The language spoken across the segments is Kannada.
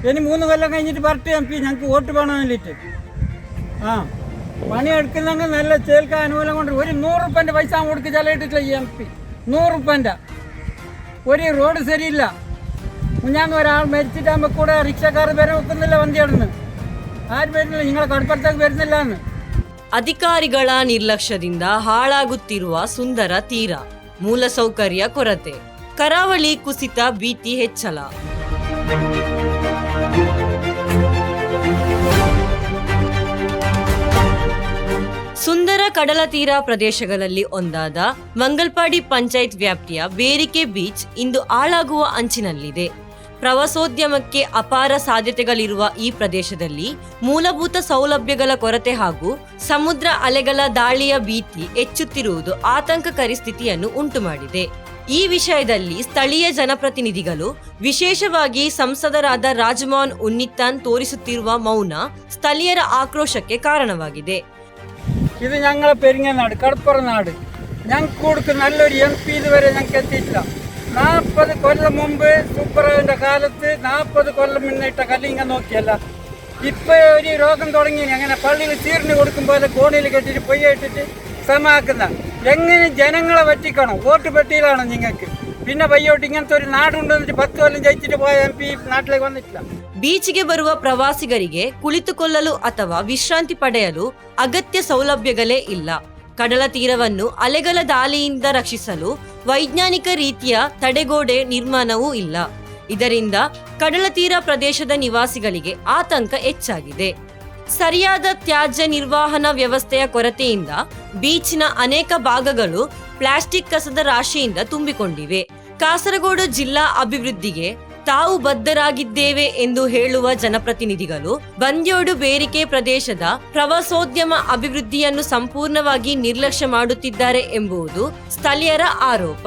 ഇനി 3 കൊല്ലം കഴിഞ്ഞിട്ട് പറട്ട് MP ഞങ്ങൾക്ക് വോട്ട് വേണം വേണ്ടിയിട്ട്. പണിയെടുക്കുന്നെങ്കിൽ നല്ല ചേൽക്ക അനുകൂലം കൊണ്ട് ഒരു 100 രൂപേൻ്റെ പൈസ കൊടുക്ക് ചിലയിട്ടില്ല ഈ MP. 100 രൂപേൻ്റെ ഒരു റോഡ് ശരിയില്ല. ഞാൻ ഒരാൾ മരിച്ചിട്ടാകുമ്പോൾ കൂടെ റിക്ഷക്കാർ വരെ വെക്കുന്നില്ല വണ്ടി അവിടുന്ന്. ആരും വരുന്നില്ല, നിങ്ങളെ കടുപ്പത്തേക്ക് വരുന്നില്ല എന്ന്. ಅಧಿಕಾರಿಗಳ ನಿರ್ಲಕ್ಷ್ಯದಿಂದ ಹಾಳಾಗುತ್ತಿರುವ ಸುಂದರ ತೀರ, ಮೂಲಸೌಕರ್ಯ ಕೊರತೆ, ಕರಾವಳಿ ಕುಸಿತ ಭೀತಿ ಹೆಚ್ಚಳ. ಸುಂದರ ಕಡಲ ತೀರ ಪ್ರದೇಶಗಳಲ್ಲಿ ಒಂದಾದ ಮಂಗಲ್ಪಾಡಿ ಪಂಚಾಯತ್ ವ್ಯಾಪ್ತಿಯ ಬೇರಿಕೆ ಬೀಚ್ ಇಂದು ಹಾಳಾಗುವ ಅಂಚಿನಲ್ಲಿದೆ. ಪ್ರವಾಸೋದ್ಯಮಕ್ಕೆ ಅಪಾರ ಸಾಧ್ಯತೆಗಳಿರುವ ಈ ಪ್ರದೇಶದಲ್ಲಿ ಮೂಲಭೂತ ಸೌಲಭ್ಯಗಳ ಕೊರತೆ ಹಾಗೂ ಸಮುದ್ರ ಅಲೆಗಳ ದಾಳಿಯ ಭೀತಿ ಹೆಚ್ಚುತ್ತಿರುವುದು ಆತಂಕಕಾರಿ ಸ್ಥಿತಿಯನ್ನು ಉಂಟುಮಾಡಿದೆ. ಈ ವಿಷಯದಲ್ಲಿ ಸ್ಥಳೀಯ ಜನಪ್ರತಿನಿಧಿಗಳು, ವಿಶೇಷವಾಗಿ ಸಂಸದರಾದ ರಾಜಮೋಹನ್ ಉನ್ನಿತ್ತಾನ್ ತೋರಿಸುತ್ತಿರುವ ಮೌನ ಸ್ಥಳೀಯರ ಆಕ್ರೋಶಕ್ಕೆ ಕಾರಣವಾಗಿದೆ. ഇത് ഞങ്ങളെ പെരിങ്ങനാട്, കടപ്പുറനാട്. ഞങ്ങൾക്ക് കൊടുക്കുന്ന നല്ലൊരു MP ഇതുവരെ ഞങ്ങൾക്ക് എത്തിയിട്ടില്ല. 40 കൊല്ലം മുമ്പ് സൂപ്പറിൻ്റെ കാലത്ത് 40 കൊല്ലം മുന്നിട്ട കല്ലിങ്ങ നോക്കിയല്ല. ഇപ്പോൾ ഒരു രോഗം തുടങ്ങി. അങ്ങനെ പള്ളിയിൽ ചീറിന് കൊടുക്കുമ്പോൾ കോണിയിൽ കെട്ടിയിട്ട് പൊയ്യിട്ടിട്ട് സമാക്കുന്ന. എങ്ങനെ ജനങ്ങളെ പറ്റിക്കണം? വോട്ട് പെട്ടിയിലാണ് നിങ്ങൾക്ക്. പിന്നെ പയ്യോട്ട് ഇങ്ങനത്തെ ഒരു നാടുണ്ടെന്നിട്ട് 10 കൊല്ലം ജയിച്ചിട്ട് പോയ MP നാട്ടിലേക്ക് വന്നിട്ടില്ല. ಬೀಚ್ಗೆ ಬರುವ ಪ್ರವಾಸಿಗರಿಗೆ ಕುಳಿತುಕೊಳ್ಳಲು ಅಥವಾ ವಿಶ್ರಾಂತಿ ಪಡೆಯಲು ಅಗತ್ಯ ಸೌಲಭ್ಯಗಳೇ ಇಲ್ಲ. ಕಡಲ ತೀರವನ್ನು ಅಲೆಗಳ ದಾಳಿಯಿಂದ ರಕ್ಷಿಸಲು ವೈಜ್ಞಾನಿಕ ರೀತಿಯ ತಡೆಗೋಡೆ ನಿರ್ಮಾಣವೂ ಇಲ್ಲ. ಇದರಿಂದ ಕಡಲ ತೀರ ಪ್ರದೇಶದ ನಿವಾಸಿಗಳಿಗೆ ಆತಂಕ ಹೆಚ್ಚಾಗಿದೆ. ಸರಿಯಾದ ತ್ಯಾಜ್ಯ ನಿರ್ವಹಣಾ ವ್ಯವಸ್ಥೆಯ ಕೊರತೆಯಿಂದ ಬೀಚ್ನ ಅನೇಕ ಭಾಗಗಳು ಪ್ಲಾಸ್ಟಿಕ್ ಕಸದ ರಾಶಿಯಿಂದ ತುಂಬಿಕೊಂಡಿವೆ. ಕಾಸರಗೋಡು ಜಿಲ್ಲಾ ಅಭಿವೃದ್ಧಿಗೆ ತಾವು ಬದ್ಧರಾಗಿದ್ದೇವೆ ಎಂದು ಹೇಳುವ ಜನಪ್ರತಿನಿಧಿಗಳು ಬಂದ್ಯೋಡು ಬೇರಿಕೆ ಪ್ರದೇಶದ ಪ್ರವಾಸೋದ್ಯಮ ಅಭಿವೃದ್ಧಿಯನ್ನು ಸಂಪೂರ್ಣವಾಗಿ ನಿರ್ಲಕ್ಷ್ಯ ಮಾಡುತ್ತಿದ್ದಾರೆ ಎಂಬುದು ಸ್ಥಳೀಯರ ಆರೋಪ.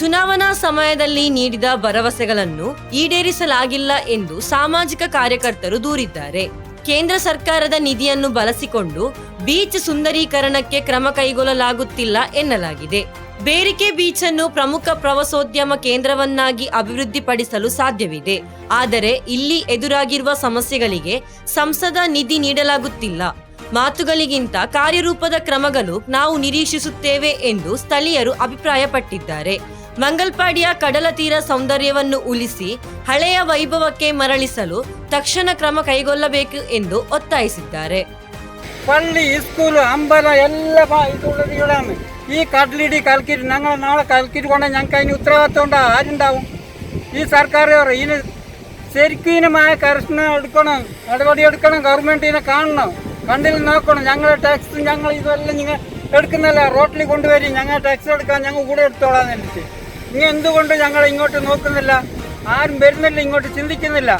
ಚುನಾವಣಾ ಸಮಯದಲ್ಲಿ ನೀಡಿದ ಭರವಸೆಗಳನ್ನು ಈಡೇರಿಸಲಾಗಿಲ್ಲ ಎಂದು ಸಾಮಾಜಿಕ ಕಾರ್ಯಕರ್ತರು ದೂರಿದ್ದಾರೆ. ಕೇಂದ್ರ ಸರ್ಕಾರದ ನಿಧಿಯನ್ನು ಬಳಸಿಕೊಂಡು ಬೀಚ್ ಸುಂದರೀಕರಣಕ್ಕೆ ಕ್ರಮ ಕೈಗೊಳ್ಳಲಾಗುತ್ತಿಲ್ಲ ಎನ್ನಲಾಗಿದೆ. ಬೇರಿಕೆ ಬೀಚ್ ಅನ್ನು ಪ್ರಮುಖ ಪ್ರವಾಸೋದ್ಯಮ ಕೇಂದ್ರವನ್ನಾಗಿ ಅಭಿವೃದ್ಧಿಪಡಿಸಲು ಸಾಧ್ಯವಿದೆ. ಆದರೆ ಇಲ್ಲಿ ಎದುರಾಗಿರುವ ಸಮಸ್ಯೆಗಳಿಗೆ ಸಂಸದ ನಿಧಿ ನೀಡಲಾಗುತ್ತಿಲ್ಲ. ಮಾತುಗಳಿಗಿಂತ ಕಾರ್ಯರೂಪದ ಕ್ರಮಗಳು ನಾವು ನಿರೀಕ್ಷಿಸುತ್ತೇವೆ ಎಂದು ಸ್ಥಳೀಯರು ಅಭಿಪ್ರಾಯಪಟ್ಟಿದ್ದಾರೆ. ಮಂಗಲ್ಪಾಡಿಯ ಕಡಲ ತೀರ ಸೌಂದರ್ಯವನ್ನು ಉಳಿಸಿ ಹಳೆಯ ವೈಭವಕ್ಕೆ ಮರಳಿಸಲು ತಕ್ಷಣ ಕ್ರಮ ಕೈಗೊಳ್ಳಬೇಕು ಎಂದು ಒತ್ತಾಯಿಸಿದ್ದಾರೆ. പള്ളി, സ്കൂൾ, അമ്പലം എല്ലാം ഇതുള്ളതാണ്. ഈ കടലിടി കലക്കിയിട്ട് ഞങ്ങൾ നാളെ കലക്കിയിട്ട് കൊണ്ടാൽ ഞങ്ങൾക്ക് അതിന് ഉത്തരവാദിത്വം ഉണ്ടാവും. ആരുണ്ടാവും? ഈ സർക്കാർ ഇതിന് ശരിക്കുമായ കർശനം എടുക്കണം, നടപടി എടുക്കണം. ഗവൺമെൻറ് ഇതിനെ കാണണം, കണ്ടിൽ നോക്കണം. ഞങ്ങളുടെ ടാക്സ് ഞങ്ങൾ ഇതെല്ലാം നിങ്ങൾ എടുക്കുന്നില്ല. റോട്ടിൽ കൊണ്ടുവരും, ഞങ്ങൾ ടാക്സ് എടുക്കാൻ ഞങ്ങൾ കൂടെ എടുത്തോളാൻ എന്നിട്ട്. ഇനി എന്തുകൊണ്ട് ഞങ്ങൾ ഇങ്ങോട്ട് നോക്കുന്നില്ല? ആരും വരുന്നില്ല, ഇങ്ങോട്ട് ചിന്തിക്കുന്നില്ല.